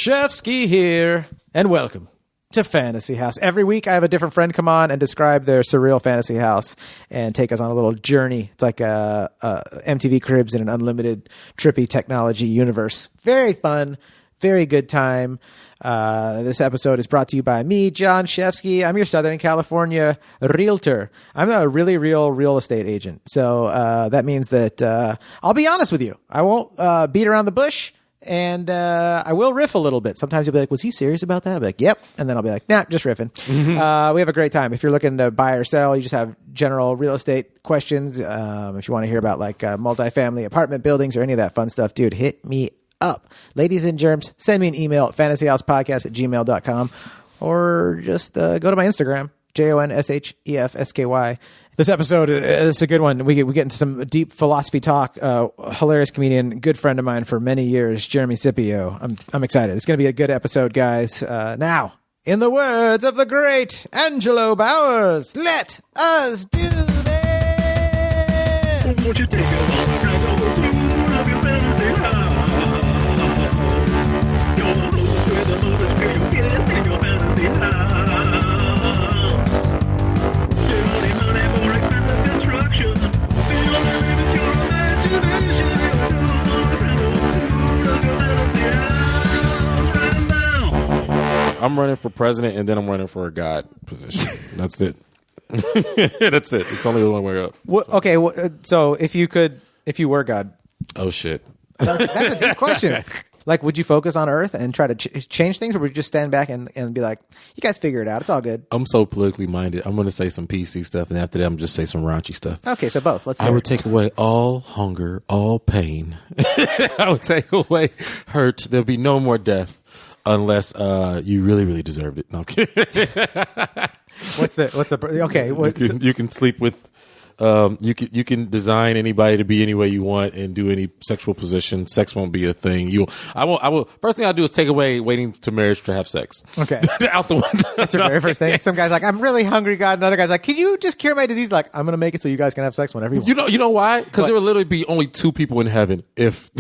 Shefsky here, and welcome to Fantasy House. Every week I have a different friend come on and describe their surreal fantasy house and take us on a little journey. It's like a MTV Cribs in an unlimited trippy technology universe. Very fun, very good time. This episode is brought to you by me, Jon Shefsky. I'm your Southern California realtor. I'm a really real real estate agent. So that means that I'll be honest with you. I won't beat around the bush. And I will riff a little bit. Sometimes you'll be like, was he serious about that? I'll be like, yep. And then I'll be like, nah, just riffing. Mm-hmm. We have a great time. If you're looking to buy or sell, you just have general real estate questions. If you want to hear about like multifamily apartment buildings or any of that fun stuff, dude, hit me up. Ladies and germs, send me an email at fantasyhousepodcast@gmail.com or just go to my Instagram, JONSHEFSKY. This episode is a good one. We get into some deep philosophy talk. Hilarious comedian, good friend of mine for many years, Jeremy Scippio. I'm excited. It's going to be a good episode, guys. Now, in the words of the great Angelo Bowers, let us do this. Won't you take a walk around the world of your fantasy house? You're the host with the most experience in your fantasy house. I'm running for president, and then I'm running for a God position. That's it. That's it. It's only one way up. Okay, so if you were God. Oh, shit. That's a deep question. Like, would you focus on Earth and try to change things, or would you just stand back and be like, you guys figure it out. It's all good. I'm so politically minded. I'm going to say some PC stuff, and after that, I'm just say some raunchy stuff. Okay, so both. Let's I would take away all hunger, all pain. I would take away hurt. There'll be no more death unless you really, really deserved it. No, I'm kidding. You can sleep with. You can design anybody to be any way you want and do any sexual position. Sex won't be a thing. I will. First thing I'll do is take away waiting to marriage to have sex. Okay. Out the window. That's your very first thing. Some guy's like, I'm really hungry, God. Another guy's like, can you just cure my disease? Like, I'm going to make it so you guys can have sex whenever you want. You know why? Because there would literally be only two people in heaven if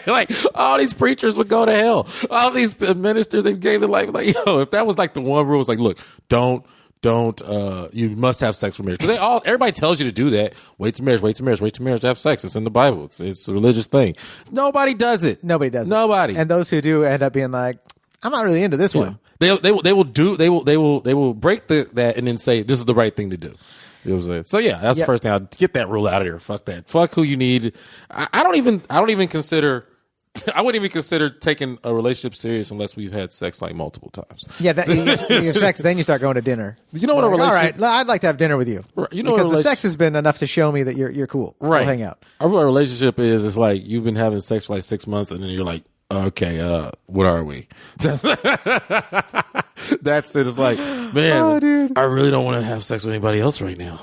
like all these preachers would go to hell. All these ministers, they gave their life. Like, if that was like the one rule, it's like, look, don't you must have sex for marriage, because everybody tells you to do that. Wait to marriage to have sex. It's in the Bible. It's a religious thing. Nobody does it. Nobody does Nobody. And those who do end up being like, I'm not really into this one. They will break that and then say this is the right thing to do. So yeah, that's the first thing. I'll get that rule out of here. Fuck that. Fuck who you need. I wouldn't even consider taking a relationship serious unless we've had sex like multiple times. Yeah, you have sex, then you start going to dinner. You know what a relationship? All right, I'd like to have dinner with you. Right. You know, because the sex has been enough to show me that you're cool. Right. We'll hang out. I know what a relationship is. It's like you've been having sex for like 6 months, and then you're like, okay, what are we? That's it. It's like, man, I really don't want to have sex with anybody else right now.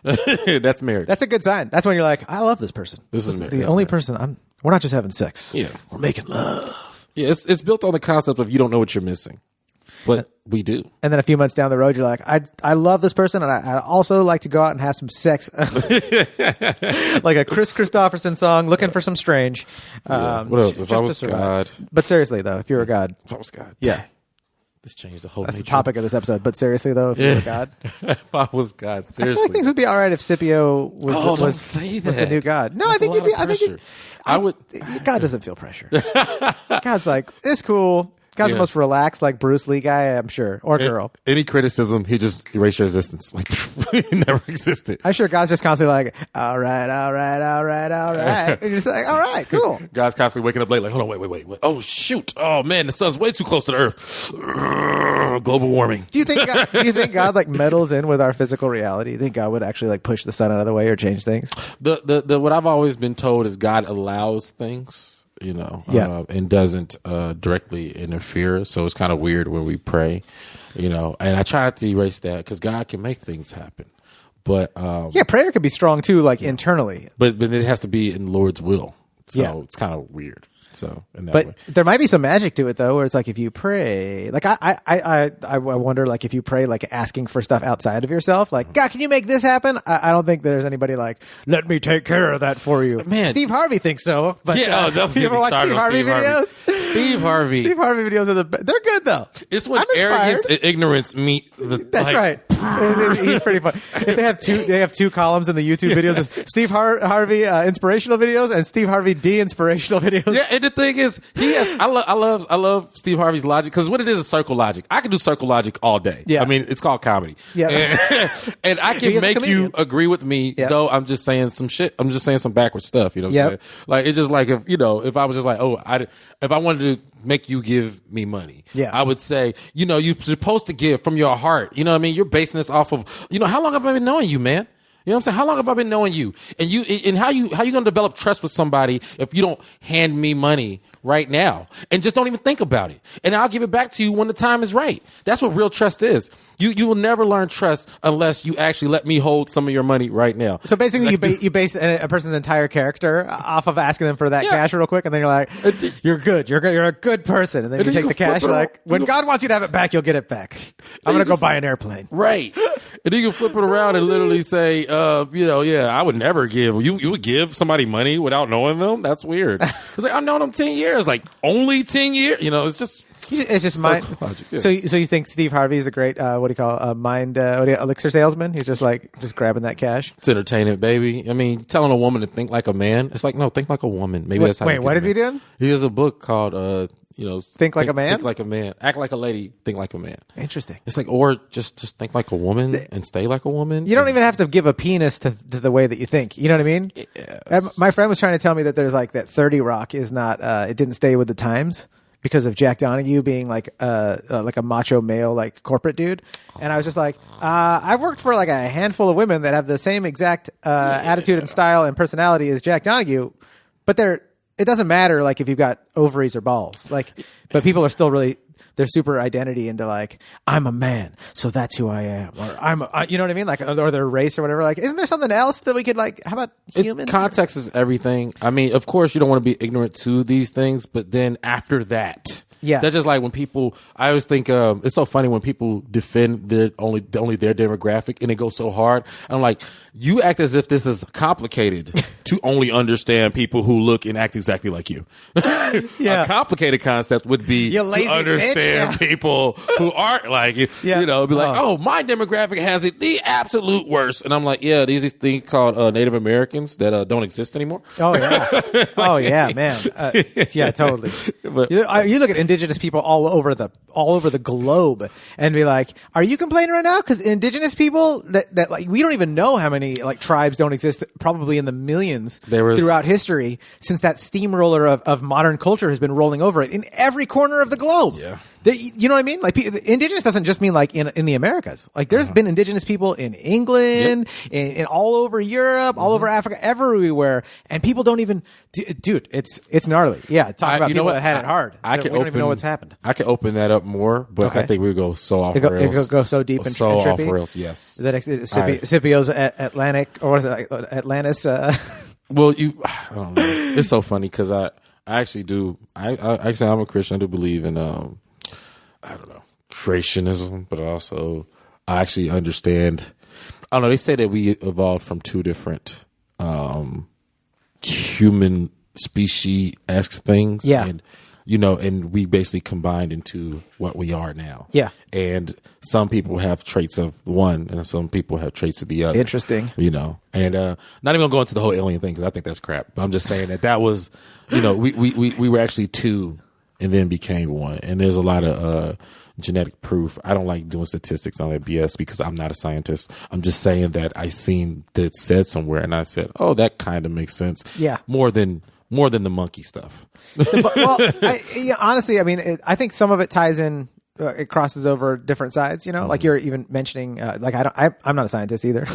That's marriage. That's a good sign. That's when you're like, I love this person. This is the only person we're not just having sex. Yeah. We're making love. Yeah, it's built on the concept of you don't know what you're missing. But we do. And then a few months down the road, you're like, I love this person, and I also like to go out and have some sex. Like a Chris Christopherson song, Looking for Some Strange. What else? If I was God. But seriously, though, if you were God. If I was God. Yeah. This changed the whole That's nature. the topic of this episode. But seriously, though, if you were God. If I was God, seriously. I feel like things would be all right if Scipio was the new God. No, That's I think God doesn't feel pressure. God's like, it's cool. God's the most relaxed, like Bruce Lee guy, I'm sure, or girl. Any criticism, he just erased your existence. Like, it never existed. I'm sure God's just constantly like, all right. And you're just like, all right, cool. God's constantly waking up late, like, hold on, wait. Oh, shoot. Oh, man, the sun's way too close to the earth. Global warming. Do you think God like meddles in with our physical reality? Do you think God would actually like push the sun out of the way or change things? What I've always been told is God allows things. And doesn't directly interfere. So it's kind of weird when we pray, and I try not to erase that because God can make things happen. But prayer could be strong too, like internally. But it has to be in the Lord's will. So it's kind of weird. So, in that But way. there might be some magic to it though, where it's like if you pray, like I wonder, like if you pray, like asking for stuff outside of yourself, like God, can you make this happen? I don't think there's anybody like, let me take care of that for you. Man. Steve Harvey thinks so. But Yeah, don't you get ever me watch started Steve on Harvey Steve Harvey. videos? Steve Harvey. Steve Harvey videos are they're good though. It's when I'm inspired. arrogance and ignorance meet. That's right. He's pretty fun. If they have two columns in the YouTube videos: is Steve Harvey inspirational videos and Steve Harvey de-inspirational videos. Yeah, and the thing is, I love Steve Harvey's logic, because what it is circle logic. I can do circle logic all day. Yeah. I mean, it's called comedy. Yeah. And I He can is a make you comedian. agree with me, Yeah. though I'm just saying some shit. I'm just saying some backward stuff. You know what I'm Yep. saying? Like, it's just like, if I was just like, if I wanted to make you give me money, Yeah. I would say, you're supposed to give from your heart. You know what I mean? You're basing this off of, how long have I been knowing you, man? You know what I'm saying? How long have I been knowing you? And how you going to develop trust with somebody if you don't hand me money right now and just don't even think about it? And I'll give it back to you when the time is right. That's what real trust is. You will never learn trust unless you actually let me hold some of your money right now. So basically, you base a person's entire character off of asking them for that cash real quick, and then you're like, "You're good. You're a good person." And then you take the cash. You're like, "When God wants you to have it back, you'll get it back." I'm gonna go buy an airplane. Right. And you can flip it around and literally say, I would never give. You would give somebody money without knowing them? That's weird. It's like, I've known them 10 years. Like, only 10 years? It's just... It's just mind. Yeah. So you think Steve Harvey is a great elixir salesman? He's just grabbing that cash. It's entertainment, baby. I mean, telling a woman to think like a man. It's like, no, think like a woman. Maybe that's how. Wait, what is he doing? He has a book called, Think Like a Man? Think like a man. Act like a lady. Think like a man. Interesting. It's like, or just think like a woman and stay like a woman. You don't even have to give a penis to the way that you think. You know what I mean? Yes. My friend was trying to tell me that there's like that 30 Rock is not. It didn't stay with the times because of Jack Donaghy being like a macho male like corporate dude. And I was just like, I've worked for like a handful of women that have the same exact attitude and style and personality as Jack Donaghy, but it doesn't matter like if you've got ovaries or balls. Like, but people are still really their super identity into like, I'm a man, so that's who I am, or you know what I mean? Like, or their race or whatever. Like, isn't there something else that we could like? How about human? Context is everything. I mean, of course, you don't want to be ignorant to these things, but then after that. Yeah, that's just like when people. I always think it's so funny when people defend their only their demographic and it goes so hard. I'm like, you act as if this is complicated to only understand people who look and act exactly like you. Yeah. A complicated concept would be You to lazy understand bitch. Yeah. people who aren't like you. Yeah. Be like, oh, my demographic has it the absolute worst, and I'm like, yeah, these things called Native Americans that don't exist anymore. Oh yeah, oh yeah, man. Yeah, totally. But- you look at indigenous people all over the globe and be like, are you complaining right now? Because indigenous people that like we don't even know how many like tribes don't exist, probably in the millions throughout history since that steamroller of modern culture has been rolling over it in every corner of the globe. Yeah. You know what I mean? Like, indigenous doesn't just mean like in the Americas. Like, there's been indigenous people in England, in all over Europe, all over Africa, everywhere, and people don't even. Dude, it's gnarly. Yeah, talk about people that had it hard. We don't even know what's happened. I can open that up more, but I think we go so off rails. It go so deep and so trippy. off rails. Yes. The next Scipio's Atlantic, or what is it? Atlantis. Well, I don't know. It's so funny because I actually do. I actually, I'm a Christian. I do believe in I don't know, creationism, but also I actually understand. I don't know. They say that we evolved from two different human species-esque things. Yeah. And, and we basically combined into what we are now. Yeah. And some people have traits of one and some people have traits of the other. Interesting. And not even gonna go into the whole alien thing because I think that's crap. But I'm just saying that was, we were actually two and then became one. And there's a lot of genetic proof. I don't like doing statistics on that BS because I'm not a scientist. I'm just saying that I seen that it said somewhere and I said, oh, that kind of makes sense. Yeah. More than the monkey stuff. Well, honestly, I mean, I think some of it ties in. It crosses over different sides, like you're even mentioning. Like I'm not a scientist either.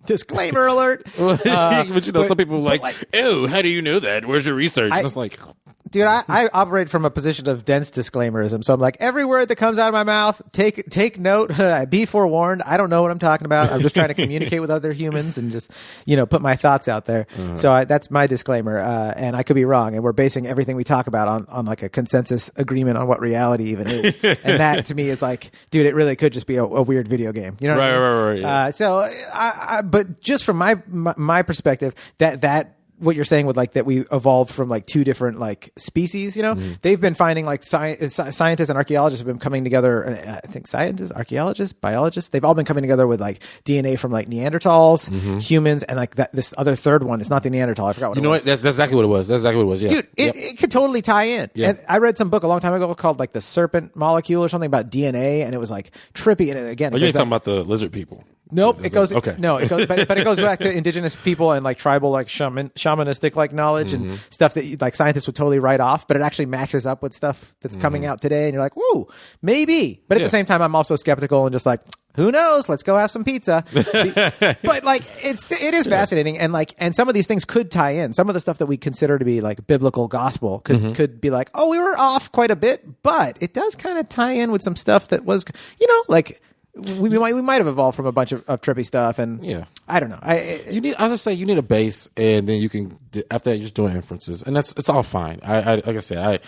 Disclaimer alert. But some people are like, "Oh, how do you know that? Where's your research?" And it's like, Dude, I operate from a position of dense disclaimerism. So I'm like, every word that comes out of my mouth, take note, be forewarned. I don't know what I'm talking about. I'm just trying to communicate with other humans and just, put my thoughts out there. So that's my disclaimer. And I could be wrong. And we're basing everything we talk about on like a consensus agreement on what reality even is. And that to me is like, dude, it really could just be a weird video game. You know what I mean? Right. Yeah. So but just from my perspective, that what you're saying with like that we evolved from like two different like species, they've been finding like scientists and archaeologists have been coming together. And I think scientists, archaeologists, biologists, they've all been coming together with like DNA from like Neanderthals, humans, and like this other third one. It's not the Neanderthal. I forgot what it was. You know what? That's exactly what it was. That's exactly what it was. Yeah. Dude, it could totally tie in. Yeah. And I read some book a long time ago called like the serpent molecule or something about DNA, and it was like trippy. And again, you ain't talking about the lizard people. Nope, it goes. Okay. No, it goes, but it goes back to indigenous people and like tribal, like shamanistic like knowledge and stuff that like scientists would totally write off, but it actually matches up with stuff that's coming out today. And you're like, ooh, maybe. But at the same time, I'm also skeptical and just like, who knows? Let's go have some pizza. But like, it is fascinating, and some of these things could tie in. Some of the stuff that we consider to be like biblical gospel could be like, oh, we were off quite a bit, but it does kind of tie in with some stuff that was, like. We might have evolved from a bunch of trippy stuff, and I don't know. You need a base, and then you can after that you're just doing inferences, and it's all fine. I like I said,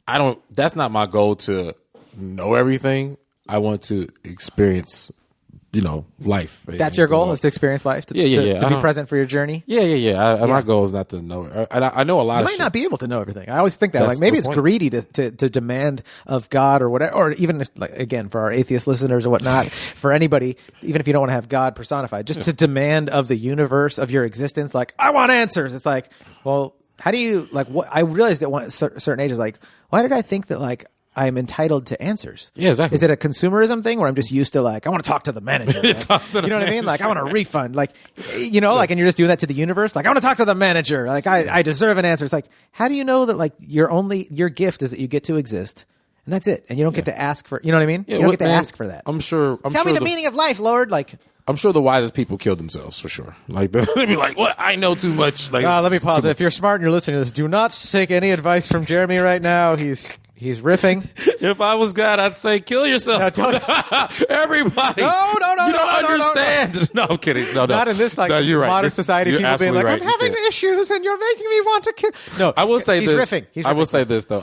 I don't. That's not my goal to know everything. I want to experience, life. That's your goal, is to experience life, to be present for your journey. My goal is not to know. I know a lot. You of might shit. not be able to know everything. I always think that, like, maybe it's point. greedy to demand of God or whatever, or even if, like, again, for our atheist listeners or whatnot, for anybody, even if you don't want to have God personified, just to demand of the universe, of your existence, like, I want answers. It's like, well, how do you, like, what? I realized at certain ages, like, why did I think that, like, I'm entitled to answers? Yeah, exactly. Is it a consumerism thing where I'm just used to, like, I want to talk to the manager? You know what I mean? Like, I want a refund. Like, like, and you're just doing that to the universe. Like, I want to talk to the manager. Like, I deserve an answer. It's like, how do you know that, like, your gift is that you get to exist? And that's it. And you don't get to ask for, you know what I mean? Yeah, you don't get to ask for that. I'm sure. Tell me the meaning of life, Lord. Like, I'm sure the wisest people killed themselves for sure. Like they'd be like, "What? I know too much." Like, let me pause. If you're smart and you're listening to this, do not take any advice from Jeremy right now. He's riffing. If I was God, I'd say, "Kill yourself." Everybody. No. You don't understand. No, I'm kidding. No. Not in this, like, you're right. modern society. You're People being like, right. I'm having issues and you're making me want to kill. No, I will say he's this. Riffing. He's I will riffing. say this though.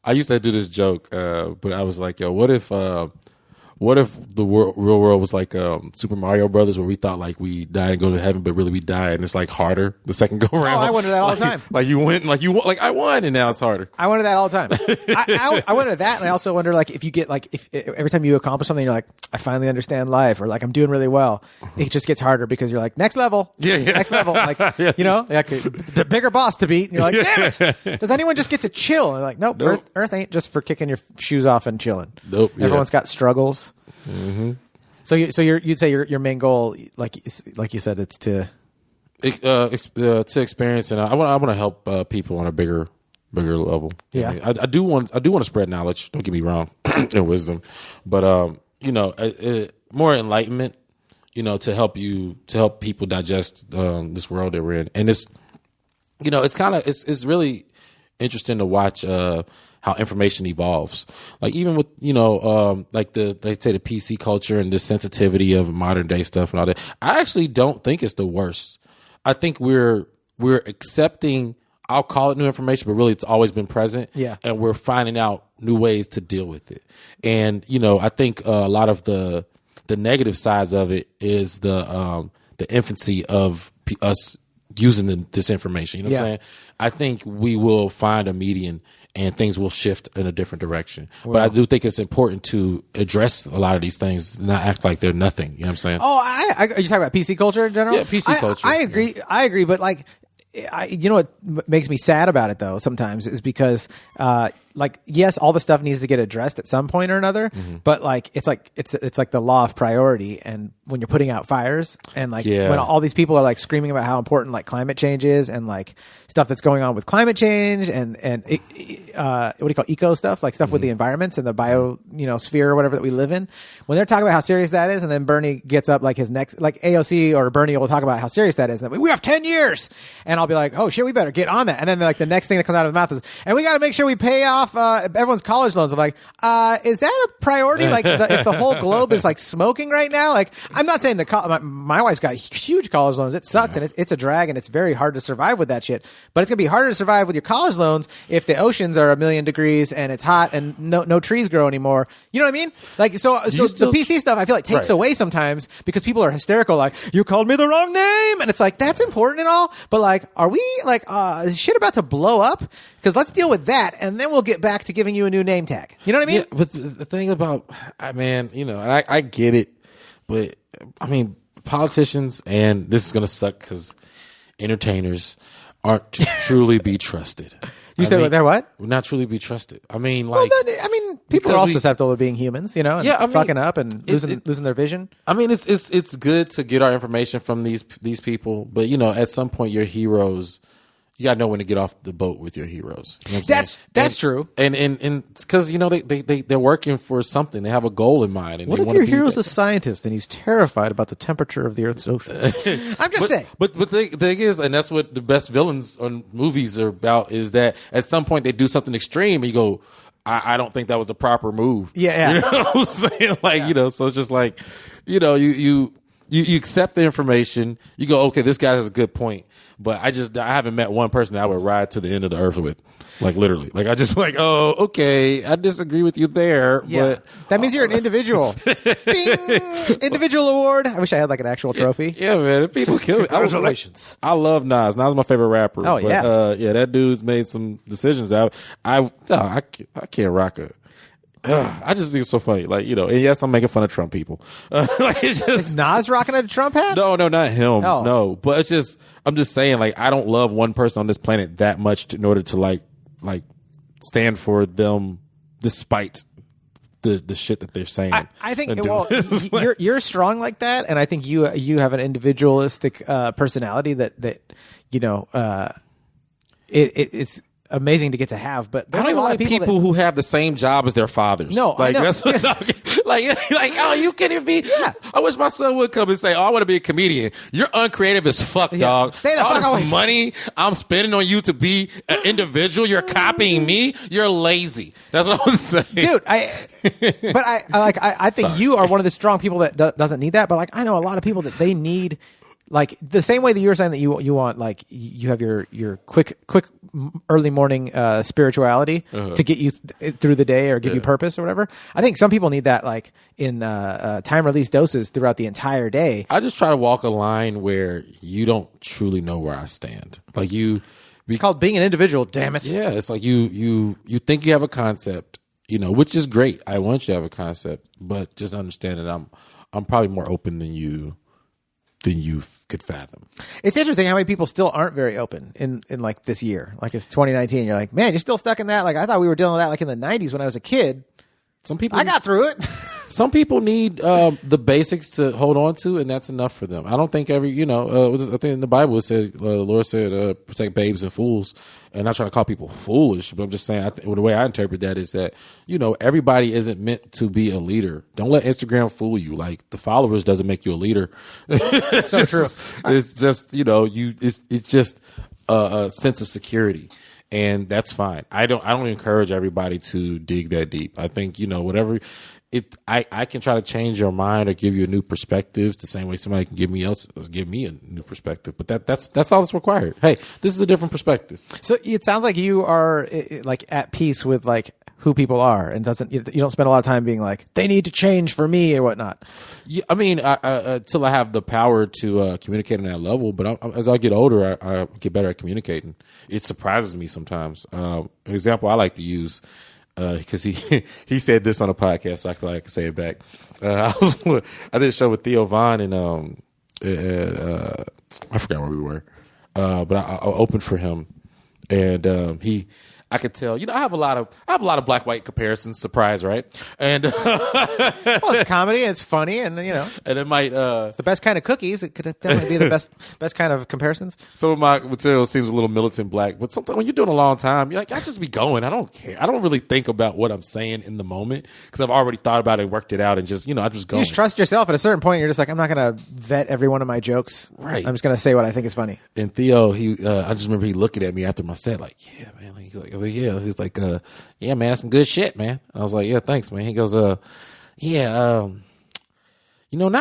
I used to do this joke, but I was like, "Yo, what if the real world was like Super Mario Brothers, where we thought like we die and go to heaven, but really we die and it's like harder the second go around?" I wonder that all the time. Like you went, like you like I won, and now it's harder. I wonder that all the time. I wonder that, and I also wonder, like, if you get, like, if every time you accomplish something, you're like, I finally understand life, or like, I'm doing really well. It just gets harder because you're like, next level, next level, like, like the bigger boss to beat, and you're like, damn it. Does anyone just get to chill? And you're like, nope. Earth ain't just for kicking your shoes off and chilling. Nope. Everyone's got struggles. Mm-hmm. So you'd say your main goal, like you said, it's to experience, and I want to help people on a bigger level. Yeah, I do want to spread knowledge. Don't get me wrong, and wisdom, but more enlightenment. To help people digest this world that we're in, and it's it's really interesting to watch how information evolves. Like even with like they say the PC culture and this sensitivity of modern day stuff and all that. I actually don't think it's the worst. I think we're accepting, I'll call it new information, but really it's always been present. Yeah. And we're finding out new ways to deal with it. And I think a lot of the negative sides of it is the infancy of us using this information. You know what I'm saying? I think we will find a median and things will shift in a different direction. Well, but I do think it's important to address a lot of these things, not act like they're nothing. You know what I'm saying? Oh, are you talking about PC culture in general? Yeah, PC culture. I agree. Yeah. I agree. But like, what makes me sad about it though sometimes is because like, yes, all the stuff needs to get addressed at some point or another, but like it's like the law of priority. And when you're putting out fires, and like when all these people are like screaming about how important like climate change is, and like stuff that's going on with climate change, and what do you call eco stuff, like stuff with the environments and the bio sphere or whatever that we live in, when they're talking about how serious that is, and then Bernie gets up like his next, like AOC or Bernie will talk about how serious that is, and we have 10 years, and I'll be like, oh shit, we better get on that. And then like the next thing that comes out of his mouth is, and we got to make sure we pay off everyone's college loans. I'm like, is that a priority? Like if the whole globe is like smoking right now, like I'm not saying my wife's got huge college loans. It sucks, and it's a drag, and it's very hard to survive with that shit. But it's gonna be harder to survive with your college loans if the oceans are 1,000,000 degrees and it's hot and no trees grow anymore. You know what I mean? Like so the PC stuff I feel like takes away sometimes because people are hysterical. Like, you called me the wrong name, and it's like, that's important and all, but like, are we like is shit about to blow up? Because let's deal with that, and then we'll get back to giving you a new name tag. You know what I mean? Yeah, but the thing about, man, and I get it, but I mean, politicians, and this is gonna suck because entertainers aren't to truly be trusted. You said they're what? Not truly be trusted. I mean, like, people are all susceptible to being humans, and fucking up and losing their vision. I mean, it's good to get our information from these people, but at some point, your heroes, you gotta know when to get off the boat with your heroes. You know what I'm saying? That's true. And because they're working for something. They have a goal in mind. And what if your hero's a scientist and he's terrified about the temperature of the Earth's oceans? I'm just saying. But the thing is, and that's what the best villains on movies are about, is that at some point they do something extreme, and you go, I don't think that was the proper move. Yeah. You know what I'm saying? Like, so it's just like, you accept the information. You go, okay, this guy has a good point, but I haven't met one person that I would ride to the end of the earth with, like literally. Like I just like, oh, okay, I disagree with you there. Yeah, but that means you're an individual. Bing! Individual award. I wish I had like an actual trophy. Yeah, man, people kill me. Congratulations. I love Nas. Nas is my favorite rapper. Oh yeah, yeah, that dude's made some decisions. I can't rock it. I just think it's so funny, like and yes, I'm making fun of Trump people. Is Nas rocking a Trump hat? No, not him. Oh. No, but I'm just saying, like, I don't love one person on this planet that much in order to like stand for them, despite the shit that they're saying. I think you're strong like that, and I think you have an individualistic personality that it's amazing to get to have, but I don't like people who have the same job as their fathers. No, like that's like oh, you can't be. Yeah. I wish my son would come and say, "Oh, I want to be a comedian." You're uncreative as fuck, dog. Stay the fuck away. Money I'm spending on you to be an individual. You're copying me. You're lazy. That's what I was saying, dude. I think you are one of the strong people that doesn't need that. But like, I know a lot of people that they need. Like the same way that you were saying that you want, like, you have your quick early morning spirituality to get you through the day or give you purpose or whatever. I think some people need that, like, in time release doses throughout the entire day. I just try to walk a line where you don't truly know where I stand. Like it's called being an individual. Damn it. Yeah, it's like you think you have a concept, which is great. I want you to have a concept, but just understand that I'm probably more open than you could fathom. It's interesting how many people still aren't very open in like this year. Like it's 2019. You're like, man, you're still stuck in that. Like I thought we were dealing with that like in the 90s when I was a kid. Some people, I got through it. Some people need the basics to hold on to, and that's enough for them. I don't think I think in the Bible it said, the Lord said, protect babes and fools. And I'm not trying to call people foolish, but I'm just saying, the way I interpret that is that, everybody isn't meant to be a leader. Don't let Instagram fool you. Like, the followers doesn't make you a leader. It's so true. It's just, it's just a sense of security. And that's fine. I don't encourage everybody to dig that deep. I think, whatever I can try to change your mind or give you a new perspective the same way somebody can give me a new perspective. But that's all that's required. Hey, this is a different perspective. So it sounds like you are like at peace with like who people are, and you don't spend a lot of time being like, they need to change for me or whatnot. Yeah, I mean, until I have the power to communicate on that level. But as I get older, I get better at communicating. It surprises me sometimes. An example I like to use, because he said this on a podcast, so I feel like I can say it back. I did a show with Theo Von, and I forgot where we were, but I opened for him, and I could tell. I have a lot of black white comparisons. Surprise, right? And Well, it's comedy and it's funny, and and it might it's the best kind of cookies. It could definitely be the best kind of comparisons. some of my material seems a little militant black, but sometimes when you're doing a long time, you're like, I just be going. I don't care. I don't really think about what I'm saying in the moment because I've already thought about it and worked it out, and just I just go. You just trust yourself. At a certain point, you're just like, I'm not going to vet every one of my jokes. Right. I'm just going to say what I think is funny. And Theo, I just remember he looking at me after my set, like, yeah, man. He's like, yeah, man, that's some good shit, man. And I was like, yeah, thanks, man. He goes, not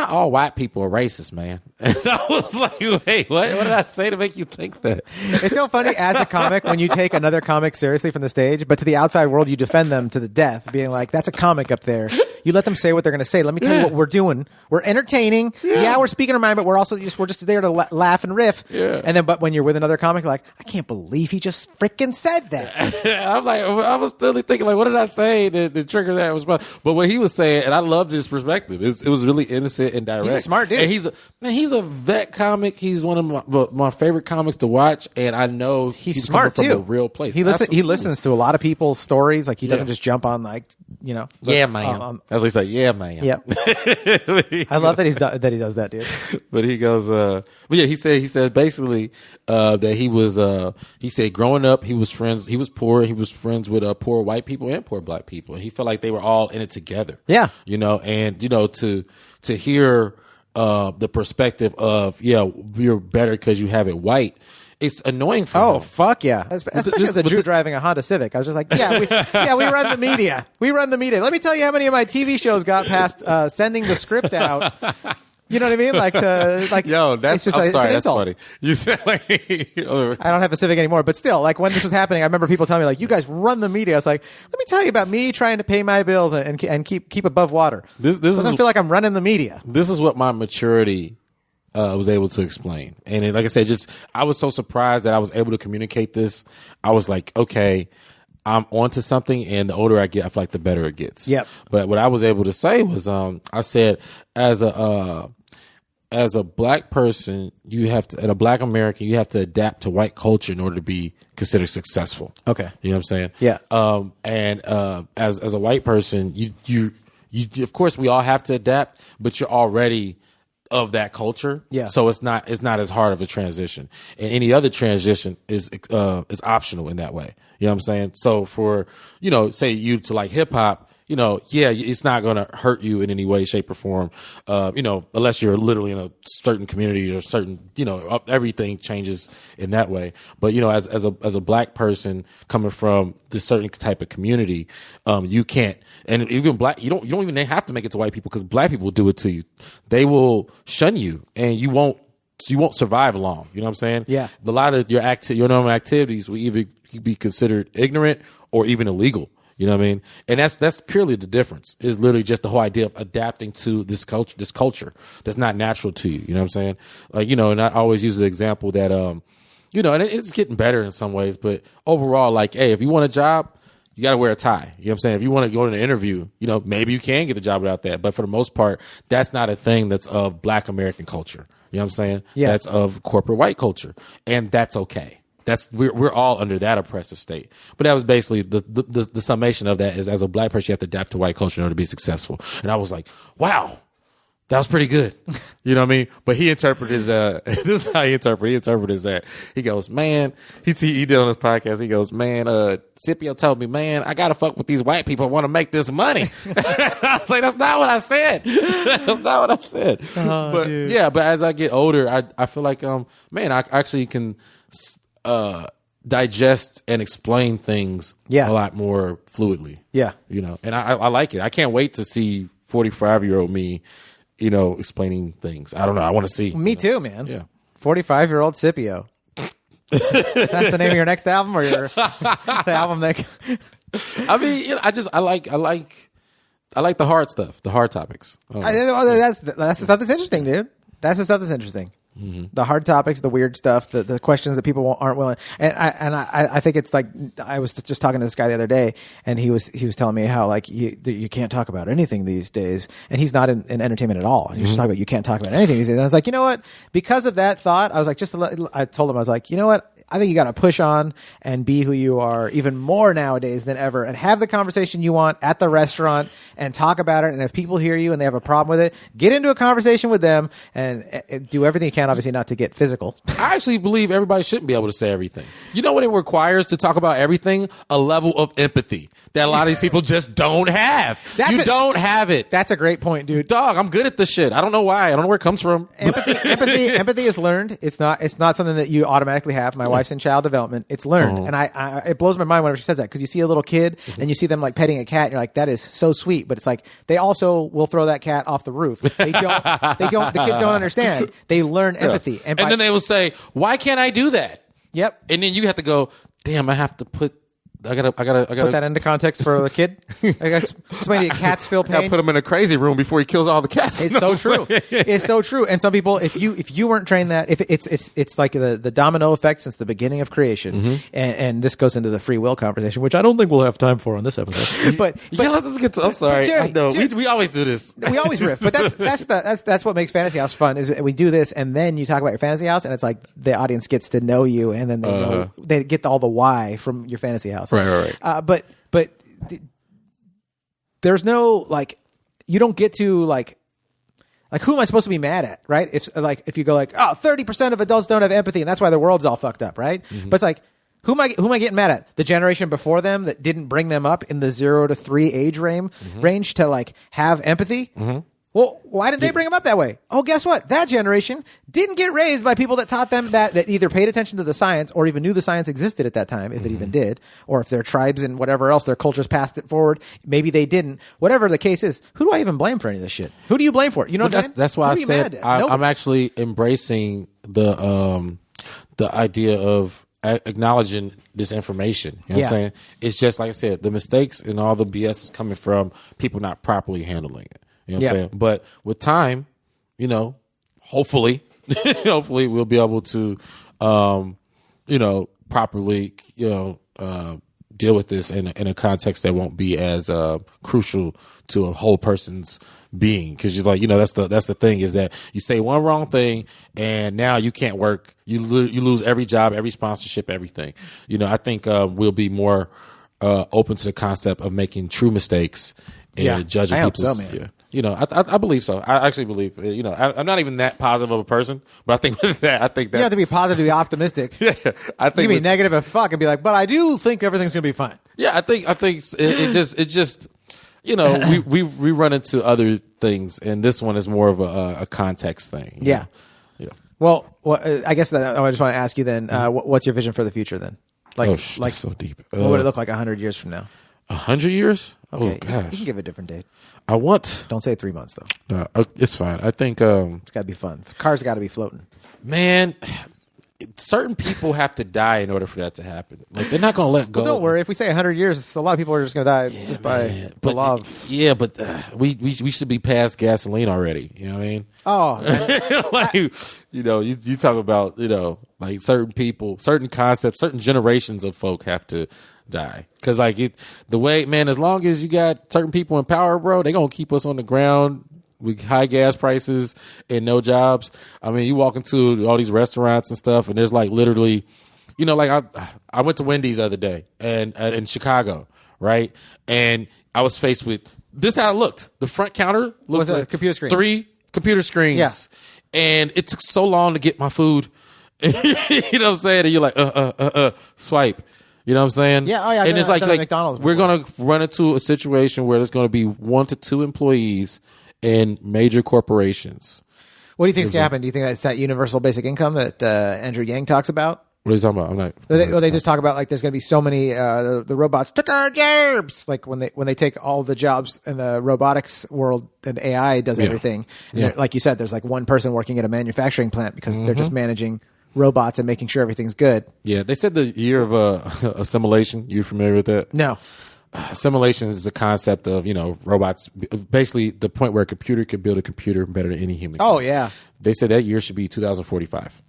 all white people are racist, man. And I was like, wait, what did I say to make you think that? It's so funny as a comic when you take another comic seriously from the stage, but to the outside world, you defend them to the death, being like, that's a comic up there. You let them say what they're going to say. Let me tell you what we're doing. We're entertaining. Yeah, we're speaking our mind, but we're just there to laugh and riff. Yeah. And then, but when you're with another comic, you're like, I can't believe he just freaking said that. I'm like, I was still thinking, like, what did I say to trigger that response? But what he was saying, and I loved his perspective. It was really innocent and direct. He's a smart dude. And he's a vet comic. He's one of my favorite comics to watch, and I know he's smart coming too. from a real place. He listens to a lot of people's stories. Like he doesn't just jump on yeah, man. That's what he said. Yeah, man. Yeah. I love that he does that, dude. But he goes, but yeah, he said basically that he said growing up he was poor, he was friends with poor white people and poor black people. He felt like they were all in it together. Yeah. And to hear the perspective of you're better because you have it white. It's annoying for him. Oh, fuck yeah. Especially as a Jew driving a Honda Civic. I was just like, we run the media. We run the media. Let me tell you how many of my TV shows got past sending the script out. You know what I mean? Yo, that's just, I'm it's sorry, an that's insult. funny. You said like I don't have a Civic anymore, but still, like when this was happening, I remember people telling me like, you guys run the media. I was like, let me tell you about me trying to pay my bills and keep above water. This doesn't feel like I'm running the media. This is what my maturity was able to explain. And like I said, I was so surprised that I was able to communicate this. I was like, okay, I'm onto something, and the older I get, I feel like the better it gets. Yep. But what I was able to say was, I said, as a black person, and a black American, you have to adapt to white culture in order to be considered successful. Okay. You know what I'm saying? Yeah. As a white person, you of course we all have to adapt, but you're already of that culture. Yeah. So it's not as hard of a transition. And any other transition is optional in that way. You know what I'm saying? So for, say you to like hip hop, it's not going to hurt you in any way, shape, or form, unless you're literally in a certain community or certain, everything changes in that way. But, as a black person coming from this certain type of community, you can't, and even black, you don't even have to make it to white people because black people will do it to you. They will shun you and you won't survive long. You know what I'm saying? Yeah. A lot of your normal activities will either be considered ignorant or even illegal. You know what I mean? And that's purely the difference. Is literally just the whole idea of adapting to this culture that's not natural to you. You know what I'm saying? Like, and I always use the example that, and it's getting better in some ways, but overall, like, hey, if you want a job, you got to wear a tie. You know what I'm saying? If you want to go to an interview, maybe you can get the job without that. But for the most part, that's not a thing that's of black American culture. You know what I'm saying? Yeah. That's of corporate white culture. And that's okay. We're all under that oppressive state. But that was basically the summation of that is as a black person, you have to adapt to white culture in order to be successful. And I was like, wow, that was pretty good. You know what I mean? But he interpreted this is how he interpreted that. He goes, man, he did on his podcast. He goes, man, Scippio told me, man, I got to fuck with these white people who want to make this money. I was like, that's not what I said. That's not what I said. Oh, but dude. yeah, but as I get older, I feel like, man, I actually can digest and explain things a lot more fluidly. Yeah. And I like it. I can't wait to see 45-year-old me, explaining things. I don't know. I want to see. Me too, man. Yeah. 45-year-old Scipio. That's the name of your next album, or the album that? I mean, I like the hard stuff, the hard topics. That's the stuff that's interesting, dude. That's the stuff that's interesting. The hard topics, the weird stuff, the questions that people aren't willing. And I think it's like, I was just talking to this guy the other day, and he was telling me how like you can't talk about anything these days, and he's not in entertainment at all. And he was just talking about you can't talk about anything these days. And I was like, you know what? Because of that thought, I was like, I told him, I was like, you know what? I think you got to push on and be who you are even more nowadays than ever, and have the conversation you want at the restaurant and talk about it. And if people hear you and they have a problem with it, get into a conversation with them and do everything you can, obviously not to get physical. I actually believe everybody shouldn't be able to say everything. You know what it requires to talk about everything? A level of empathy that a lot of these people just don't have. Don't have it. That's a great point, dude. Dog, I'm good at this shit. I don't know why. I don't know where it comes from. Empathy is learned. It's not something that you automatically have. My wife's in child development. It's learned. And I it blows my mind whenever she says that, because you see a little kid and you see them like petting a cat and you're like, that is so sweet. But it's like, they also will throw that cat off the roof. The kids don't understand. They learn empathy. And then they will say, why can't I do that? Yep. And then you have to go, damn, I gotta put that into context for the kid. I got explain to cats feel pain. I put him in a crazy room before he kills all the cats. It's so true. It's so true. And some people, if you weren't trained that, if it's like the domino effect since the beginning of creation, and this goes into the free will conversation, which I don't think we'll have time for on this episode. But let's get to. I'm sorry. Jerry, we always do this. We always riff, but that's what makes Fantasy House fun. Is we do this, and then you talk about your Fantasy House, and it's like the audience gets to know you, and then they get all the why from your Fantasy House. Right. But there's no like, you don't get to like who am I supposed to be mad at, right? If you go like, 30% of adults don't have empathy and that's why the world's all fucked up, right? But it's like, who am I getting mad at? The generation before them that didn't bring them up in the 0 to 3 age range to like have empathy. Well, why did they bring them up that way? Oh, guess what? That generation didn't get raised by people that taught them that either paid attention to the science or even knew the science existed at that time, if it even did, or if their tribes and whatever else, their cultures passed it forward. Maybe they didn't. Whatever the case is, who do I even blame for any of this shit? Who do you blame for it? You know what I'm saying? That's why I said I'm actually embracing the idea of acknowledging this information. You know what I'm saying? It's just like I said, the mistakes and all the BS is coming from people not properly handling it. You know what I'm saying? But with time, hopefully we'll be able to, properly, deal with this in a context that won't be as crucial to a whole person's being. Because you're like, that's the thing, is that you say one wrong thing and now you can't work. You lose every job, every sponsorship, everything. I think we'll be more open to the concept of making true mistakes and judging I people's. hope so, man. I believe so. I actually believe, I'm not even that positive of a person, but I think with that, you don't have to be positive to be optimistic. I think you can be negative as fuck and be like, but I do think everything's going to be fine. Yeah, I think it just, we run into other things, and this one is more of a context thing. Yeah. Well, I guess that I just want to ask you then, what's your vision for the future then? That's so deep. What would it look like 100 years from now? 100 years? Okay, oh gosh, you can give a different date. Don't say 3 months though. No, it's fine. I think it's got to be fun. Cars got to be floating. Man, certain people have to die in order for that to happen. Like, they're not going to let go. Well, don't worry. If we say 100 years, a lot of people are just going to die by the law of... Yeah, but we should be past gasoline already. You know what I mean? Oh, like, you talk about, like certain people, certain concepts, certain generations of folk have to die. Because as long as you got certain people in power, bro, they going to keep us on the ground with high gas prices and no jobs. I mean, you walk into all these restaurants and stuff, and there's like literally, I went to Wendy's the other day and in Chicago, right? And I was faced with this. How it looked. The front counter looked like a computer screen. 3 computer screens. Yeah. And it took so long to get my food. You know what I'm saying? And you're like, swipe. You know what I'm saying? Yeah. Oh yeah. And it's like McDonald's we're gonna run into a situation where there's gonna be 1 to 2 employees in major corporations. What do you think is going to happen? Do you think that's that universal basic income that Andrew Yang talks about? What are you talking about? I'm not. They just talk about like there's going to be so many the robots took our jobs. Like when they take all the jobs in the robotics world and AI does everything. And like you said, there's like one person working at a manufacturing plant because they're just managing robots and making sure everything's good. Yeah, they said the year of assimilation. You familiar with that? No. simulation is the concept of, robots, basically the point where a computer could build a computer better than any human. Oh, yeah. They said that year should be 2045.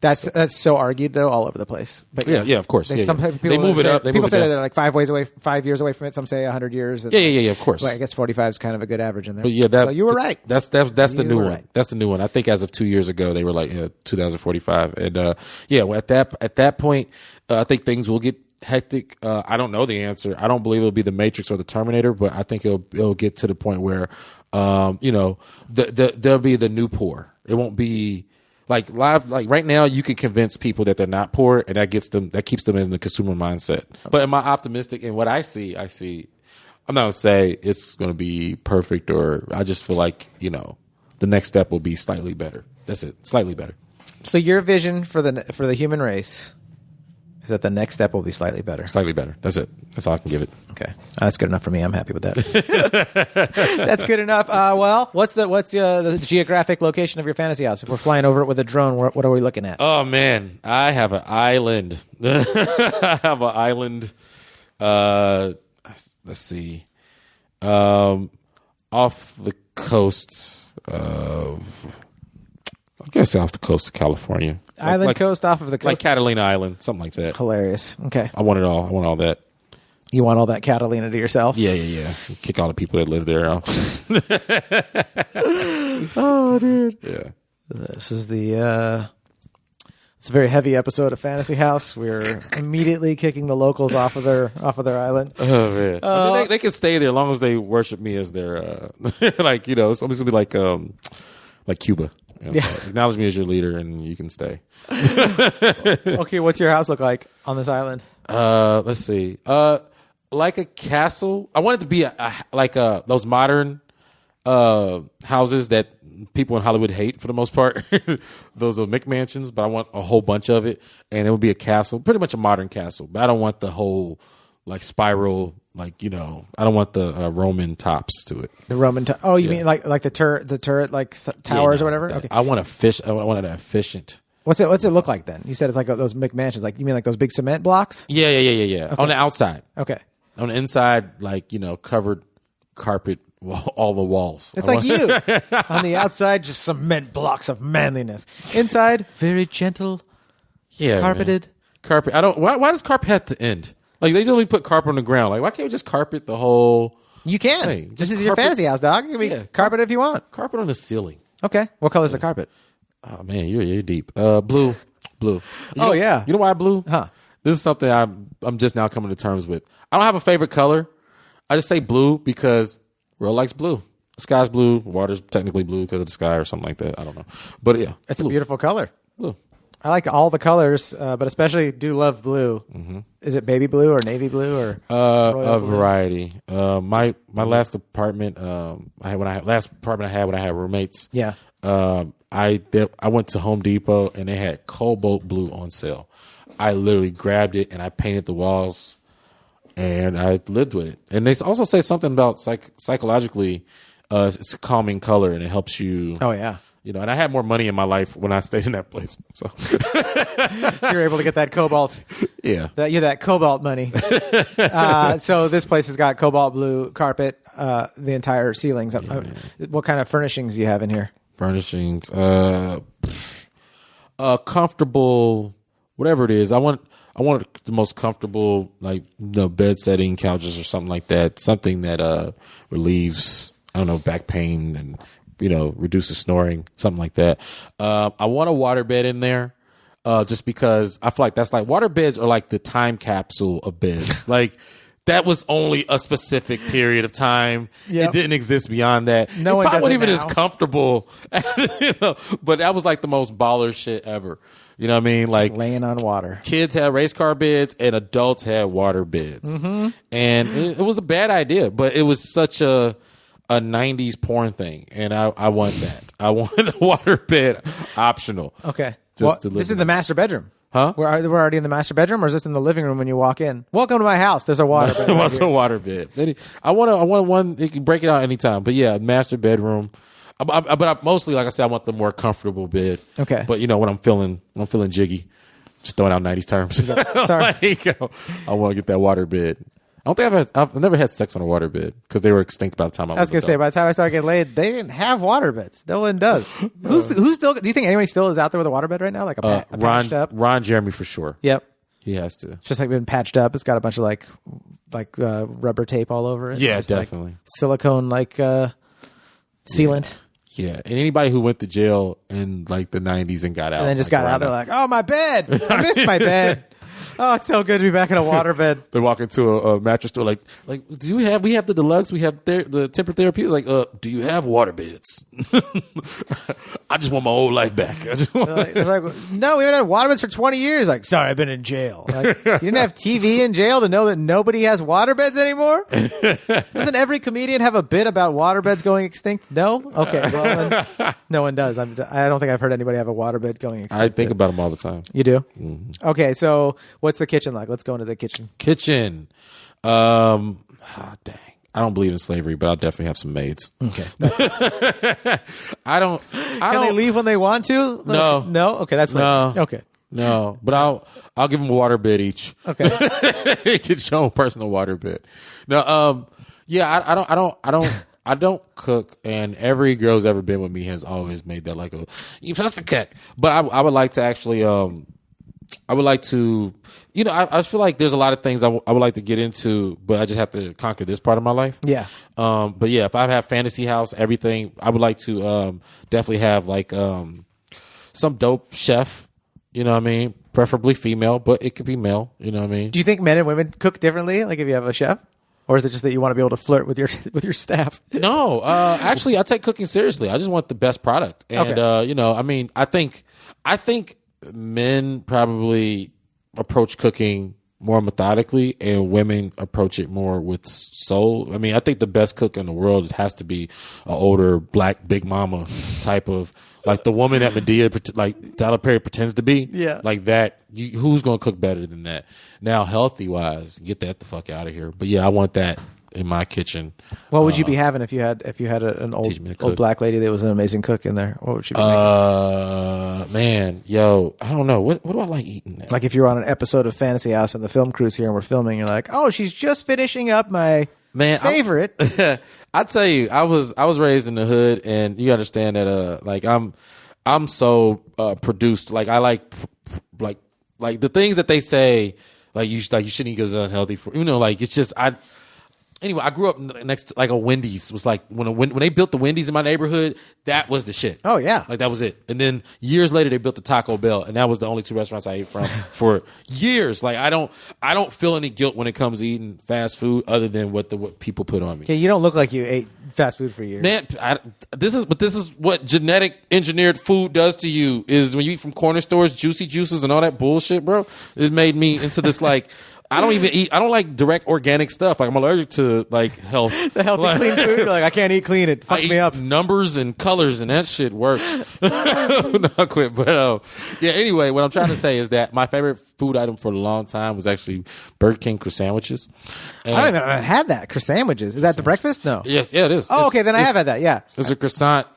That's so argued though all over the place. But Yeah, of course. Some yeah. people They move it say, up. People say that they're like 5 years away from it. Some say 100 years. Yeah, of course. Well, I guess 45 is kind of a good average in there. But yeah, so you were right. That's the new one. Right. That's the new one. I think as of 2 years ago, they were like 2045, and well, at that point, I think things will get hectic. I don't know the answer. I don't believe it'll be the Matrix or the Terminator, but I think it'll get to the point where there'll be the new poor. It won't be like right now. You can convince people that they're not poor, and that keeps them in the consumer mindset. But am I optimistic in what I see? I'm not gonna say it's gonna be perfect, or I just feel like the next step will be slightly better. That's it, slightly better. So your vision for the human race is that the next step will be slightly better. Slightly better. That's it. That's all I can give it. Okay, that's good enough for me. I'm happy with that. That's good enough. Well, what's the geographic location of your fantasy house? If we're flying over it with a drone, what are we looking at? Oh man, I have an island. I have an island. Let's see. Off the coast of, I guess off the coast of California. Coast off of the coast. Like Catalina Island, something like that. Hilarious. Okay. I want it all. I want all that. You want all that Catalina to yourself? Yeah. Kick all the people that live there out. Oh, dude. Yeah. This is it's a very heavy episode of Fantasy House. We're immediately kicking the locals off of their island. Oh man, I mean, they can stay there as long as they worship me as their Somebody's gonna be like Cuba. Yeah. Acknowledge me as your leader, and you can stay. Okay, what's your house look like on this island? Let's see. Like a castle. I want it to be like those modern houses that people in Hollywood hate for the most part. Those are McMansions, but I want a whole bunch of it, and it would be a castle, pretty much a modern castle. But I don't want the whole spiral. I don't want the Roman tops to it. The Roman Oh, you mean like the turret towers or whatever? Okay. I want I want it efficient. What's it look like then? You said it's like those McMansions. Like you mean like those big cement blocks? Yeah. Okay. On the outside. Okay. On the inside, covered carpet, all the walls. It's like you. On the outside, just cement blocks of manliness. Inside, very gentle. Yeah. Carpeted. Man. Carpet. I don't. Why does carpet have to end? Like they only put carpet on the ground. Like why can't we just carpet the whole? You can. Thing? This is your fantasy house, dog. You can be carpet if you want. Carpet on the ceiling. Okay. What color is the carpet? Oh man, you're deep. Blue. Yeah. You know why blue? Huh. This is something I'm just now coming to terms with. I don't have a favorite color. I just say blue because Real likes blue. The sky's blue. Water's technically blue because of the sky or something like that. I don't know. But yeah. It's blue. A beautiful color. Blue. I like all the colors, but especially do love blue. Mm-hmm. Is it baby blue or navy blue or a variety? My last apartment I had when I had roommates. Yeah. I went to Home Depot and they had cobalt blue on sale. I literally grabbed it and I painted the walls and I lived with it. And they also say something about psychologically, it's a calming color and it helps you. Oh yeah. And I had more money in my life when I stayed in that place. So you're able to get that cobalt. Yeah. That cobalt money. So this place has got cobalt blue carpet, the entire ceilings. Yeah, what kind of furnishings do you have in here? Furnishings, comfortable, whatever it is. I want the most comfortable, bed setting, couches or something like that. Something that relieves, back pain and reduces snoring, something like that. I want a waterbed in there, just because I feel like that's water beds are like the time capsule of beds. That was only a specific period of time. Yep. It didn't exist beyond that. No one probably does it even now. as comfortable. But that was the most baller shit ever. You know what I mean? Just laying on water. Kids had race car beds and adults had water beds. Mm-hmm. And it was a bad idea, but it was such a 90s porn thing. And I want that. I want a water bed optional. Okay. This is the master bedroom. Huh? We're already in the master bedroom, or is this in the living room when you walk in? Welcome to my house. There's a water bed. What's a water bed? I want one. You can break it out anytime. But yeah, master bedroom. But I mostly, like I said, I want the more comfortable bed. Okay. But when I'm feeling jiggy, just throwing out 90s terms. Sorry. I want to get that water bed. I don't think I've never had sex on a waterbed because they were extinct by the time I was gonna say, by the time I started getting laid, they didn't have waterbeds. No one does. Who's still? Do you think anybody still is out there with a waterbed right now? Like a patched up? Ron Jeremy for sure. Yep. He has to. It's just like been patched up. It's got a bunch of like rubber tape all over it. Yeah, Just, definitely. like, silicone sealant. Yeah, and anybody who went to jail in like the 90s and got out. And then just got out there like, oh, my bed. I missed my bed. Oh, it's so good to be back in a waterbed. They walk into a mattress store like, we have the deluxe, we have the temper therapy. Like, do you have water beds? I just want my old life back. They're like, no, we haven't had waterbeds for 20 years. Like, sorry, I've been in jail. Like, you didn't have TV in jail to know that nobody has waterbeds anymore? Doesn't every comedian have a bit about waterbeds going extinct? No? Okay, well, then, no one does. I don't think I've heard anybody have a waterbed going extinct. I think about them all the time. You do? Mm-hmm. Okay, so what's the kitchen like? Let's go into the kitchen. Dang. I don't believe in slavery, but I'll definitely have some maids. Okay. I don't. Can they leave when they want to? No. No? Okay, that's No. Okay. No, but I'll give them a water bed each. Okay. Get your own personal water bed. No, yeah, I don't cook, and every girl who's ever been with me has always made that like you have to cook. But I would like to actually I would like to, I feel like there's a lot of things I would like to get into, but I just have to conquer this part of my life. Yeah. But yeah, if I have fantasy house, everything, I would like to definitely have like some dope chef. You know what I mean? Preferably female, but it could be male. You know what I mean? Do you think men and women cook differently? Like if you have a chef, or is it just that you want to be able to flirt with your staff? No, actually, I take cooking seriously. I just want the best product, and Okay. I think men probably approach cooking more methodically, and women approach it more with soul. I mean, I think the best cook in the world has to be an older black big mama type of. Like the woman that Medea, like Tyler Perry pretends to be. Yeah. Like that. Who's going to cook better than that? Now, healthy wise, get that the fuck out of here. But yeah, I want that in my kitchen. What would you be having if you had an old black lady that was an amazing cook in there? What would you be making? Man, yo, I don't know. What do I like eating now? Like if you were on an episode of Fantasy House and the film crew's here and we're filming, you're like, oh, she's just finishing up my favorite. I tell you, I was raised in the hood, and you understand that like I'm so produced. Like I like the things that they say you shouldn't eat because it's unhealthy for like it's just Anyway, I grew up next to like a Wendy's. It was like when they built the Wendy's in my neighborhood, that was the shit. Oh yeah, like that was it. And then years later, they built the Taco Bell, and that was the only two restaurants I ate from for years. Like I don't feel any guilt when it comes to eating fast food, other than what people put on me. Okay, you don't look like you ate fast food for years. Man, this is what genetic engineered food does to you. Is when you eat from corner stores, juicy juices, and all that bullshit, bro. It made me into this like. I don't like direct organic stuff. Like I'm allergic to like health. The healthy clean food. You're like I can't eat clean. It fucks me up. Numbers and colors and that shit works. No, I quit. But yeah. Anyway, what I'm trying to say is that my favorite food item for a long time was actually Burger King croissant. I don't even know I've had that sandwiches. Is that the breakfast? No. Yes. Yeah, it is. Oh, okay. Then I have had that. Yeah. It's a croissant.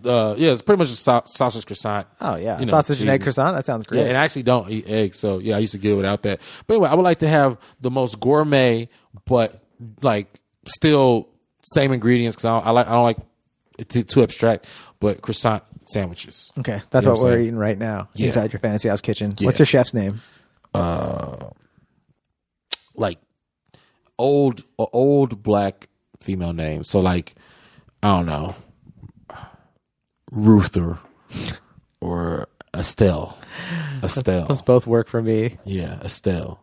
It's pretty much a sausage croissant. Oh yeah, sausage and egg croissant. That sounds great. Yeah, and I actually don't eat eggs, so yeah, I used to get it without that. But anyway, I would like to have the most gourmet, but like still same ingredients because I don't like it too abstract. But croissant sandwiches. Okay, that's what we're eating right now inside your Fantasy House kitchen. Yeah. What's your chef's name? Like old black female name. So like I don't know. Ruther or Estelle. Those both work for me. Yeah, Estelle.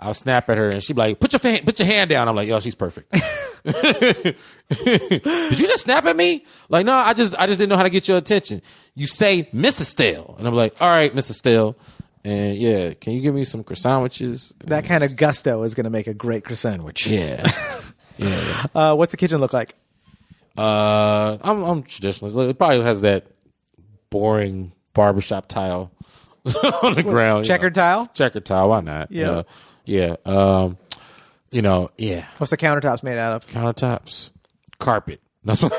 I'll snap at her and she'd be like, put your hand down. I'm like, yo, she's perfect. Did you just snap at me? Like, no, I just didn't know how to get your attention. You say Miss Estelle. And I'm like, all right, Miss Estelle. And yeah, can you give me some croissantwiches? That kind of gusto is going to make a great croissantwich. Yeah. Yeah. What's the kitchen look like? I'm traditionalist. It probably has that boring barbershop tile on the ground. Checkered tile? Checkered tile. Why not? Yeah. Yeah. Yeah. What's the countertops made out of? Countertops. Carpet. That's what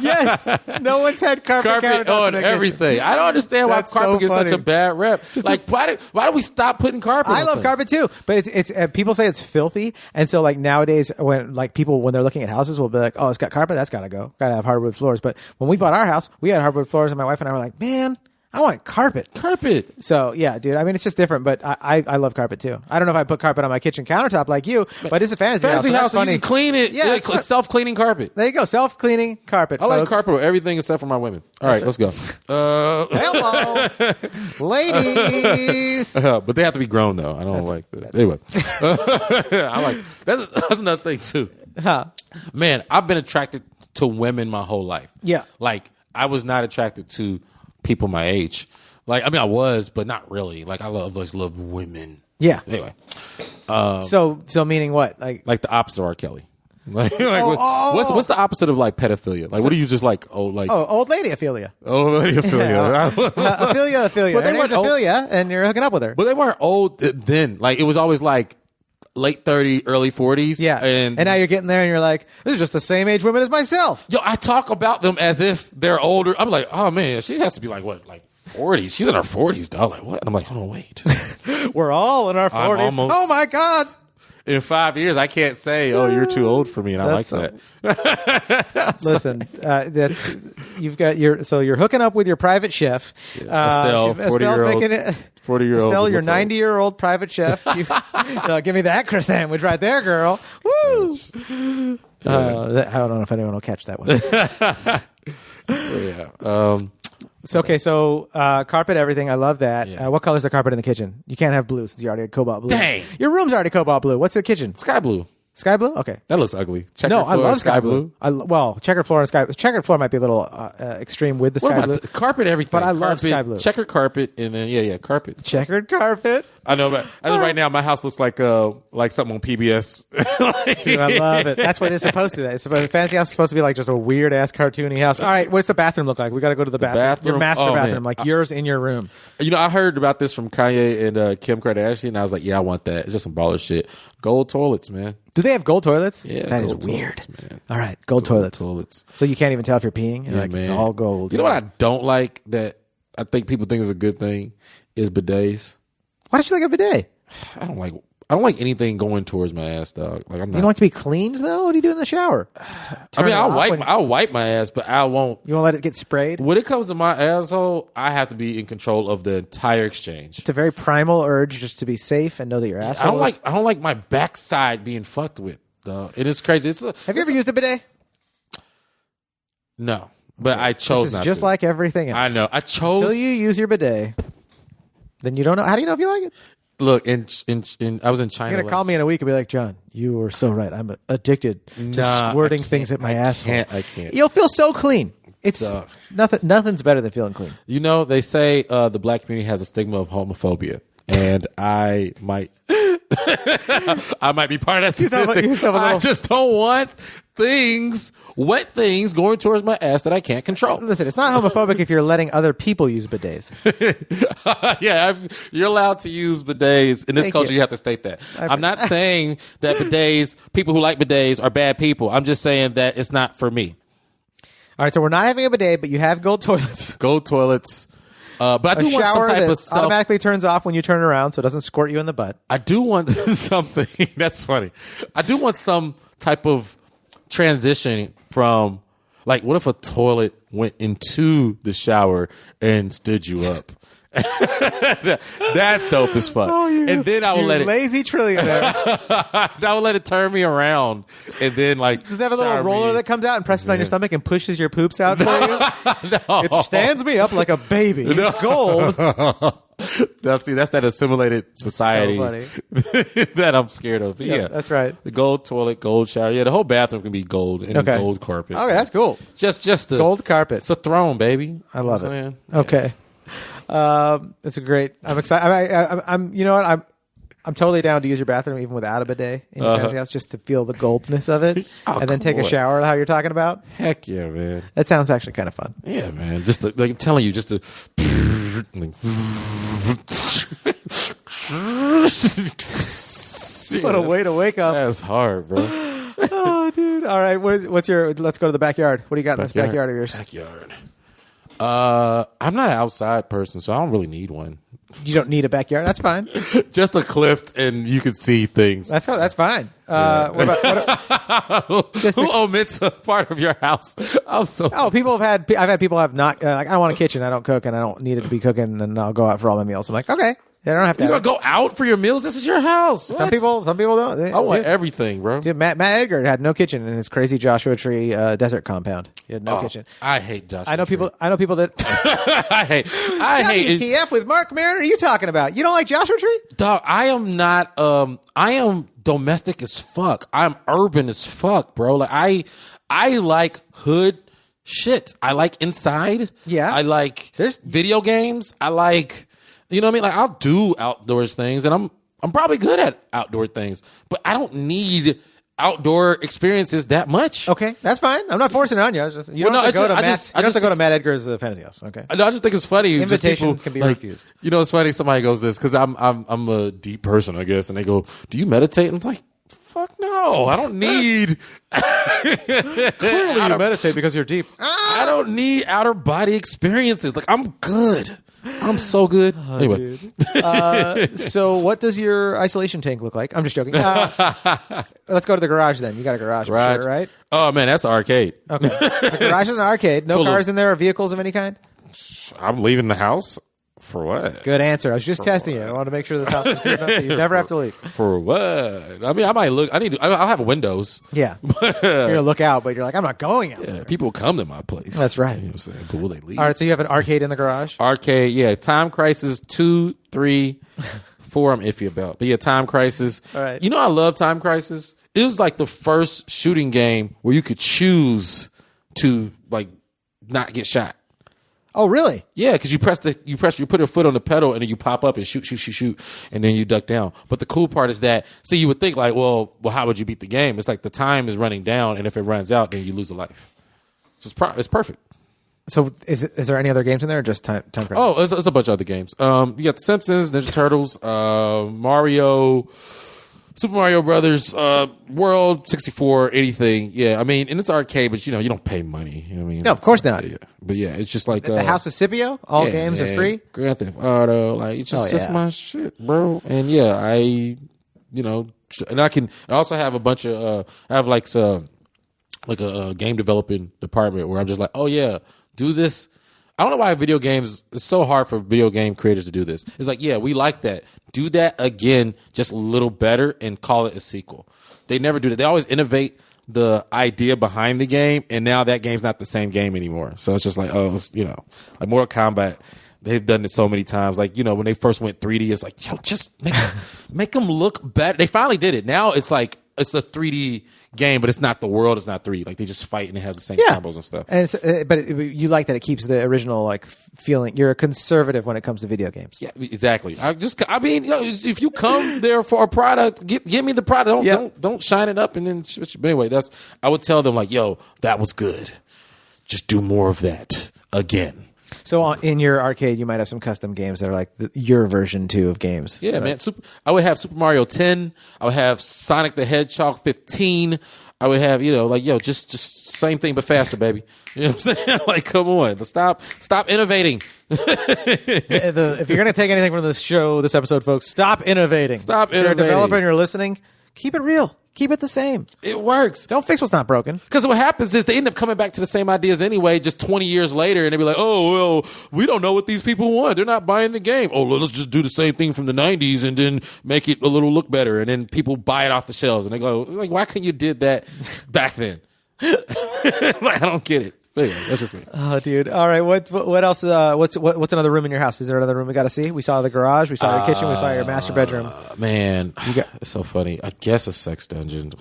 Yes, no one's had carpet carpet countertops on in their kitchen. everything. I don't understand why That's carpet so gets such funny. a bad rep. Like, why do we stop putting carpet? I on love things? carpet too, but it's people say it's filthy, and so like nowadays when like people when they're looking at houses will be like, oh, it's got carpet, that's gotta go, gotta have hardwood floors. But when we bought our house, we had hardwood floors, and my wife and I were like, man, I want carpet. Carpet. So yeah, dude. I mean, it's just different, but I love carpet too. I don't know if I put carpet on my kitchen countertop like you, but it's a fantasy house. So that's You funny. can clean it. Yeah, it's fun. Self-cleaning carpet. There you go, self-cleaning carpet. I like folks. carpet with everything except for my women. All right, let's go. Hello, ladies. But they have to be grown though. I don't like that. Anyway, I like that's another thing too. Huh. Man, I've been attracted to women my whole life. Yeah. Like I was not attracted to people my age. Like I mean, I was, but not really. Like I always love women. Yeah. Anyway, So meaning what? like the opposite of R. Kelly. What's the opposite of like pedophilia? Like, what do you just like? Old lady Ophelia. Ophelia. Ophelia. But Her they name's weren't old. Ophelia, and you're hooking up with her. But they weren't old then. Like it was always like late 30s, early 40s. Yeah, and now you're getting there, and you're like, this is just the same age women as myself. Yo, I talk about them as if they're older. I'm like, oh man, she has to be like what, like 40s? She's in her 40s, dog. Like what? And I'm like, hold on, wait. We're all in our 40s. almost- Oh my god. In 5 years, I can't say, oh, you're too old for me, and I like that. Listen, that's you're hooking up with your private chef. Estelle, 40-year-old. making it. 40-year-old. Estelle, your 90-year-old private chef. Give me that croissant sandwich right there, girl. Woo! I don't know if anyone will catch that one. Yeah. So carpet, everything. I love that. Yeah. What color's the carpet in the kitchen? You can't have blue since you already had cobalt blue. Dang. Your room's already cobalt blue. What's the kitchen? Sky blue. Sky blue? Okay. That looks ugly. Checkered No, I floor, love sky blue. Well, checkered floor and sky. Checkered floor might be a little extreme with the What sky about blue. carpet? Everything, But I love carpet, sky blue. Checkered carpet, and then carpet. Checkered carpet. I know, but I think right now my house looks like something on PBS. Dude, I love it. That's what it's supposed to be. It's supposed, fancy house is supposed to be like just a weird ass cartoony house. All right, what's the bathroom look like? We got to go to the bathroom. bathroom? Your master Oh, bathroom, man. like yours in your room. You know, I heard about this from Kanye and Kim Kardashian, and I was like, yeah, I want that. It's just some baller shit. Gold toilets, man. Do they have gold toilets? Yeah, that is gold weird. toilets, man. All right, gold toilets. Toilets. So you can't even tell if you're peeing. Yeah, Like, it's man. all gold. You know what I don't like that I think people think is a good thing is bidets. Why don't you like a bidet? I don't like anything going towards my ass, dog. Like I'm You not. don't like to be cleaned though? What do you do in the shower? I mean, Turn it off I'll wipe my ass, but I won't. You won't let it get sprayed? When it comes to my asshole, I have to be in control of the entire exchange. It's a very primal urge just to be safe and know that your asshole I don't like my backside being fucked with, dog. It is crazy. Have you ever used a bidet? No, but I chose This is not just to. like everything else. I know. I chose. Until you use your bidet, then you don't know. How do you know if you like it? Look, I was in China. You're gonna call me in a week and be like, John, you were so right. I'm addicted to Nah, squirting I can't. things at my asshole. I can't. You'll feel so clean. It's Duh. nothing's better than feeling clean. You know, they say the black community has a stigma of homophobia, and I might, I might be part of that You still have a- statistic. you still have a I little- just don't want wet things going towards my ass that I can't control. Listen, it's not homophobic if you're letting other people use bidets. Yeah, you're allowed to use bidets in this Thank culture. you. You have to state that. I'm not saying that people who like bidets are bad people. I'm just saying that it's not for me. All right, so we're not having a bidet, but you have gold toilets. Gold toilets. But I A do want some shower type that of self. automatically turns off when you turn around, so it doesn't squirt you in the butt. I do want something. That's funny. I do want some type of transition from, like, what if a toilet went into the shower and stood you up? That's dope as fuck. And then I will You let it. lazy trillionaire. I will let it turn me around, and then like Does it have a little shower roller me. that comes out and presses on your stomach and pushes your poops out for you? No. It stands me up like a baby. It's gold. That's that assimilated society funny. that I'm scared of. But yeah, that's right. The gold toilet, gold shower. Yeah, the whole bathroom can be gold and Okay. gold carpet. Okay, that's cool. Just a, Gold carpet. It's a throne, baby. I love You know what it. I'm saying? Okay. It's a great. I'm excited. I'm. You know what? I'm totally down to use your bathroom even without a bidet in your fancy house, just to feel the goldness of it, Oh, and then take a come on. shower. How you're talking about? Heck yeah, man. That sounds actually kind of fun. Yeah, man. Just to, like I'm telling you, just to. What a way to wake up! That's hard, bro. Oh, dude. All right. What's your? Let's go to the backyard. What do you got in this backyard of yours? Backyard. I'm not an outside person, so I don't really need one. You don't need a backyard. That's fine. Just a cliff, and you can see things. That's fine. What about, who omits a part of your house? People have had. I've had people have not. Like, I don't want a kitchen. I don't cook, and I don't need it to be cooking, and I'll go out for all my meals. I'm like, okay. They don't have to. You gonna go out for your meals? This is your house. What? Some people don't. I want everything, bro. Dude, Matt Edgar had no kitchen in his crazy Joshua Tree desert compound. He had no kitchen. I hate Joshua. I know people that. I hate WTF with Mark Maron? Are you talking about? You don't like Joshua Tree? Dog, I am not. I am domestic as fuck. I'm urban as fuck, bro. Like I like hood shit. I like inside. Yeah. I like video games. I like. You know what I mean? Like I'll do outdoors things, and I'm probably good at outdoor things, but I don't need outdoor experiences that much. Okay, that's fine. I'm not forcing it on you. You don't have to go to Matt Edgar's fantasy house. Okay. No, I just think it's funny. Invitation can be refused. You know, it's funny. Somebody goes this because I'm a deep person, I guess, and they go, "Do you meditate?" And it's like, fuck no, I don't need. Clearly, you meditate because you're deep. I don't need outer body experiences. Like I'm good. I'm so good. Anyway. So what does your isolation tank look like? I'm just joking. Let's go to the garage then. You got a garage, I'm sure, right? Oh, man, that's an arcade. Okay. The garage is an arcade. No cars in there or vehicles of any kind? I'm leaving the house? For what? Good answer. I was just testing you. I wanted to make sure this house was good enough that you never have to leave. For what? I mean, I might look. I'll have windows. Yeah. You're going to look out, but you're like, I'm not going out. Yeah, people come to my place. That's right. You know what I'm saying? But will they leave? All right, so you have an arcade in the garage? Arcade, yeah. Time Crisis 2, 3, 4, I'm iffy about. But yeah, Time Crisis. All right. You know, I love Time Crisis. It was like the first shooting game where you could choose to like not get shot. Oh, really? Yeah, because you put your foot on the pedal and then you pop up and shoot, and then you duck down. But the cool part is that, see, you would think like, well, how would you beat the game? It's like the time is running down, and if it runs out, then you lose a life. So it's perfect. So is there any other games in there or just Time Crisis? Oh, it's a bunch of other games. You got The Simpsons, Ninja Turtles, Mario, Super Mario Brothers, World 64, anything. Yeah, I mean, and it's arcade, but you don't pay money. You know what I mean? No, of course not. Yeah. But yeah, it's just like the House of Scipio. All games are free. Grand Theft Auto, like it's just my shit, bro. And yeah, and I also have a bunch of I have like a game developing department where I'm just like, oh yeah, do this. I don't know why video games, it's so hard for video game creators to do this. It's like, yeah, we like that. Do that again, just a little better and call it a sequel. They never do that. They always innovate the idea behind the game, and now that game's not the same game anymore. So it's just like, like Mortal Kombat, they've done it so many times. Like, when they first went 3D, it's like, yo, just make them look better. They finally did it. Now it's like, it's a 3D game, but it's not the world. It's not 3D. Like they just fight and it has the same combos and stuff. And but you like that it keeps the original like feeling. You're a conservative when it comes to video games. Yeah, exactly. If you come there for a product, give me the product. Don't shine it up and then. But anyway, I would tell them like, yo, that was good. Just do more of that again. So in your arcade, you might have some custom games that are like your version 2 of games. Yeah, right? Man. I would have Super Mario 10. I would have Sonic the Hedgehog 15. I would have, just same thing but faster, baby. You know what I'm saying? Like, come on, stop innovating. If you're gonna take anything from this show, this episode, folks, stop innovating. Stop innovating. If you're a developer and you're listening, keep it real. Keep it the same. It works. Don't fix what's not broken. Because what happens is they end up coming back to the same ideas anyway, just 20 years later, and they be like, oh, well, we don't know what these people want. They're not buying the game. Oh, well, let's just do the same thing from the 90s and then make it a little look better. And then people buy it off the shelves. And they go, like, why couldn't you did that back then? Like, I don't get it. Anyway, that's just me. Oh, dude. All right. What else? What's another room in your house? Is there another room we got to see? We saw the garage. We saw your kitchen. We saw your master bedroom. Man, it's so funny. I guess a sex dungeon.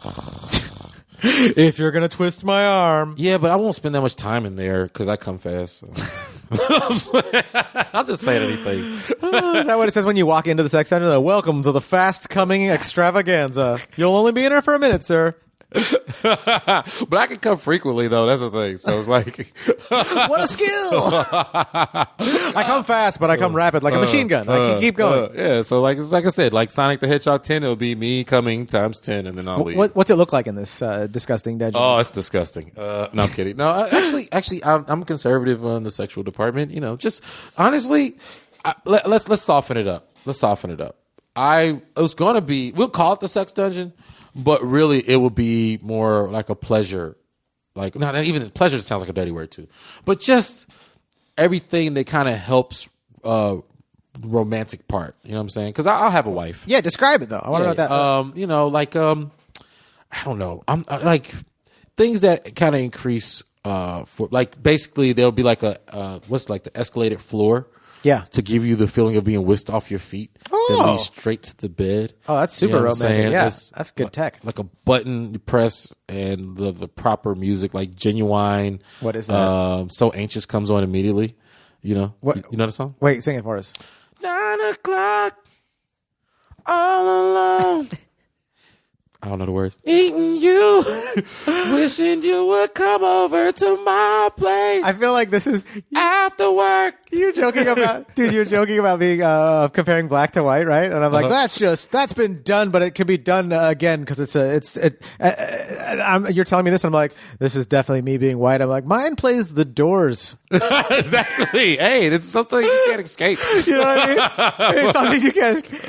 If you're gonna twist my arm, yeah, but I won't spend that much time in there because I come fast. So. I'll just say anything. Is that what it says when you walk into the sex dungeon? Welcome to the fast coming extravaganza. You'll only be in there for a minute, sir. But I can come frequently though. That's the thing. So it's like, What a skill! I come fast, but I come rapid like a machine gun. I can keep going. yeah. So like I said, like Sonic the Hedgehog 10, it'll be me coming times 10, and then I'll leave. What's it look like in this disgusting dungeon? Oh, it's disgusting. No, I'm kidding. No, actually, I'm conservative on the sexual department. You know, just honestly, let's soften it up. Let's soften it up. It was gonna be. We'll call it the sex dungeon, but really, it will be more like a pleasure. Like not even pleasure sounds like a dirty word too, but just everything that kind of helps romantic part. You know what I'm saying? Because I'll have a wife. Yeah, describe it though. I want to know that. You know, like I don't know. I'm like things that kind of increase for like basically there'll be like a what's like the escalated floor. Yeah. To give you the feeling of being whisked off your feet. Oh. That leads straight to the bed. Oh, that's super romantic. Yeah, that's good tech. Like a button you press and the proper music, like Genuine. What is that? So Anxious comes on immediately. You know? What? You know the song? Wait, sing it for us. 9 o'clock, all alone. I don't know the words. Eating you, wishing you would come over to my place. I feel like this is after work. You're joking about, dude. You're joking about being comparing black to white, right? And I'm like, that's been done, but it can be done again because you're telling me this, and I'm like, this is definitely me being white. I'm like, mine plays The Doors. Exactly. Hey, it's something you can't escape. You know what I mean? It's something you can't escape.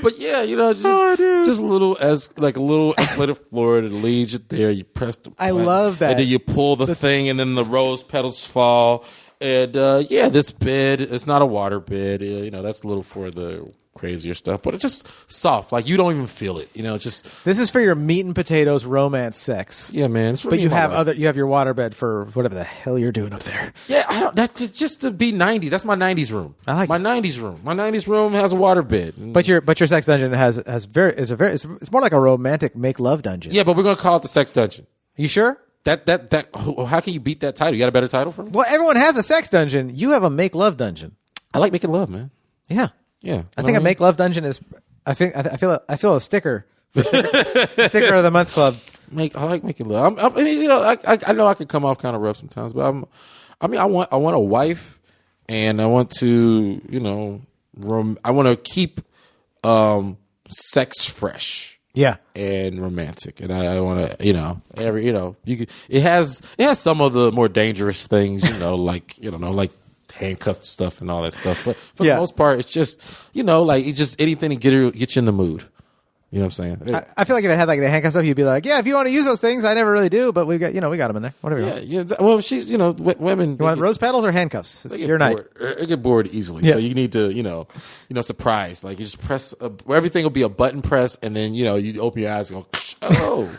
But yeah, you know, just a little escalated floor that leads you there. You press the button, I love that. and then you pull the thing, and then the rose petals fall. And yeah, this bed, it's not a water bed. You know, that's a little for the crazier stuff, but it's just soft. Like you don't even feel it. You know, just this is for your meat and potatoes romance sex. Yeah, man. But you have you have your water bed for whatever the hell you're doing up there. Yeah, that's just to be 90. That's my 90s room. I like my 90s room. My 90s room has a water bed. But your sex dungeon it's more like a romantic make love dungeon. Yeah, but we're gonna call it the sex dungeon. You sure? That how can you beat that title? You got a better title for me? Well, everyone has a sex dungeon. You have a make love dungeon. I like making love, man. Yeah. Yeah. I think a make love dungeon is I feel a sticker. Sticker of the month club. I like making love. I mean, you know, I know I can come off kind of rough sometimes, but I want a wife, and I want to, you know, I want to keep sex fresh. Yeah, and romantic, and I want to, you know, it has some of the more dangerous things, you know, like handcuff stuff and all that stuff. But for the most part, it's just, you know, like it's just anything to get you in the mood. You know what I'm saying? I feel like if it had like the handcuff stuff, you'd be like, yeah, if you want to use those things, I never really do, but we got them in there. Whatever. Yeah. Well, she's, you know, women. You want rose petals or handcuffs? It's your night. They get bored easily, so you need to, you know, surprise. Like you just press, everything will be a button press, and then you know you open your eyes and go,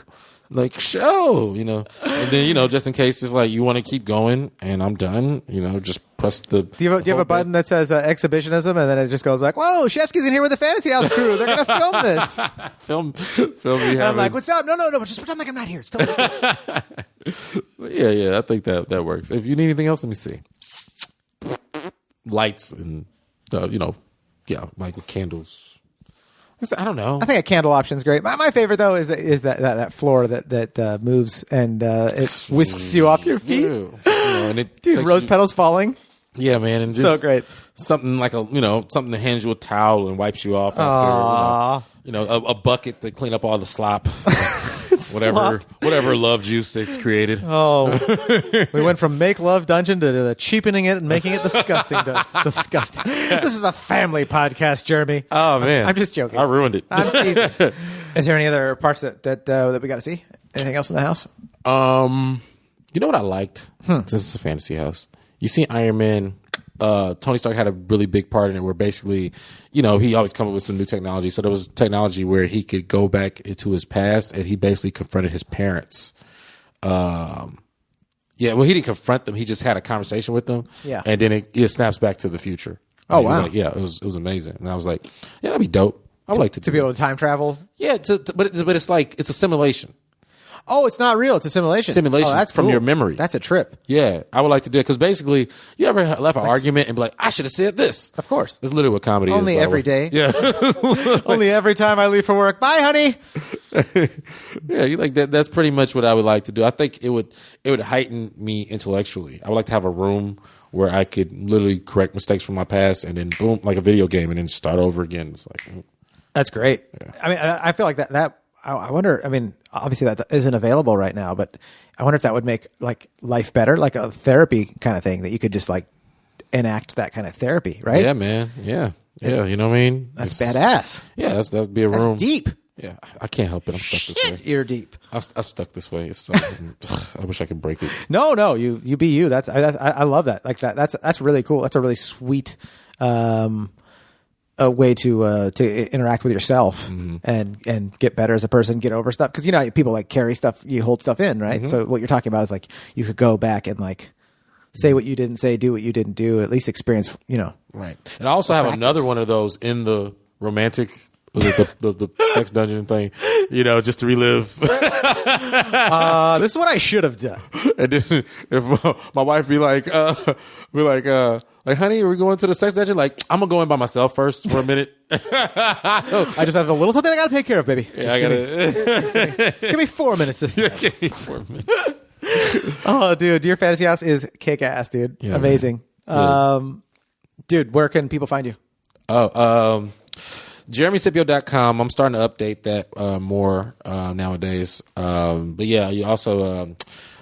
show, you know, and then you know just in case it's like you want to keep going and I'm done, you know, just press the. Do you have a button that says exhibitionism, and then it just goes like, "Whoa, Shefsky's in here with the Fantasy House crew. They're gonna film this." film me. I'm like, "What's up? No, just pretend like I'm not here." It's totally yeah. I think that works. If you need anything else, let me see. Lights and you know, yeah, like with candles. I don't know. I think a candle option is great. My favorite though is that floor that moves and it whisks you off your feet. Yeah. You know, and dude, rose petals falling. Yeah, man, and so great. Something like something that hands you a towel and wipes you off after. You know, a bucket to clean up all the slop. whatever love juice it's created. Oh, we went from make love dungeon to cheapening it and making it disgusting. It's disgusting. This is a family podcast, Jeremy. Oh man, I'm just joking. I ruined it. I'm teasing. Is there any other parts that we got to see? Anything else in the house? You know what I liked? Since it's a fantasy house, you see Iron Man. Tony Stark had a really big part in it where basically, you know, he always come up with some new technology. So there was technology where he could go back into his past and he basically confronted his parents. Well, he didn't confront them. He just had a conversation with them. Yeah. And then it snaps back to the future. Oh, and wow. It was amazing. And I was like, yeah, that'd be dope. I would like to be able to time travel. Yeah. But it's like, it's a simulation. Oh, it's not real. It's a simulation. Simulation Oh, that's from cool. your memory. That's a trip. Yeah, I would like to do it because basically, you ever left an argument and be like, I should have said this? Of course. That's literally what comedy Only is. by the every way. day. Yeah. Only every time I leave for work. Bye, honey. Yeah, you like that. That's pretty much what I would like to do. I think it would heighten me intellectually. I would like to have a room where I could literally correct mistakes from my past and then boom, like a video game, and then start over again. It's like That's great. Yeah. I mean, I feel like that. I wonder. I mean, obviously that isn't available right now, but I wonder if that would make like life better, like a therapy kind of thing that you could just like enact that kind of therapy, right? Yeah, man. Yeah. You know what I mean? That's badass. Yeah, that'd be a room. That's deep. Yeah, I can't help it. I'm stuck this way. You're deep. I'm stuck this way. It's so, I wish I could break it. No, you be you. I love that. Like that's really cool. That's a really sweet a way to interact with yourself and get better as a person, get over stuff. Because you know people like carry stuff, you hold stuff in, right? So what you're talking about is like you could go back and like say what you didn't say, do what you didn't do, at least experience, you know. Right. And I also have another one of those in the romantic. Was it the sex dungeon thing? You know, just to relive. This is what I should have done. And then if my wife be like, honey, are we going to the sex dungeon? Like, I'm gonna go in by myself first for a minute. I just have a little something I gotta take care of, baby. Yeah, Give me 4 minutes this time. Give me 4 minutes. Oh, dude, your fantasy house is kick ass, dude. Yeah, amazing. Dude, where can people find you? JeremyScippio.com. I'm starting to update that more nowadays. But yeah, you also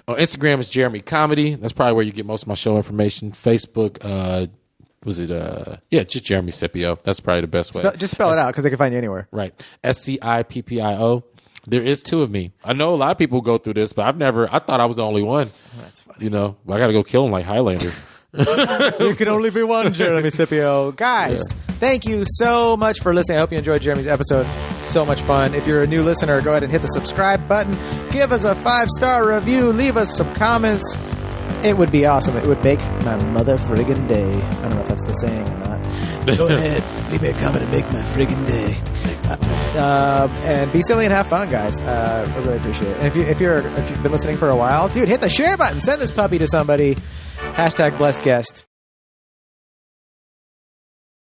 on Instagram is Jeremy Comedy. That's probably where you get most of my show information. Facebook, just Jeremy Scippio. That's probably the best way. Just spell it out because they can find you anywhere. Right. Scippio. There is two of me. I know a lot of people go through this, but I thought I was the only one. That's funny. You know, I got to go kill him like Highlander. You can only be one, Jeremy Scippio. Guys, thank you so much for listening. I hope you enjoyed Jeremy's episode. So much fun. If you're a new listener, go ahead and hit the subscribe button. Give us a 5-star review. Leave us some comments. It would be awesome. It would make my mother friggin' day. I don't know if that's the saying or not. Go ahead. Leave me a comment and make my friggin' day. And be silly and have fun, guys. I really appreciate it. And if you've been listening for a while, dude, hit the share button. Send this puppy to somebody. #blessed guest.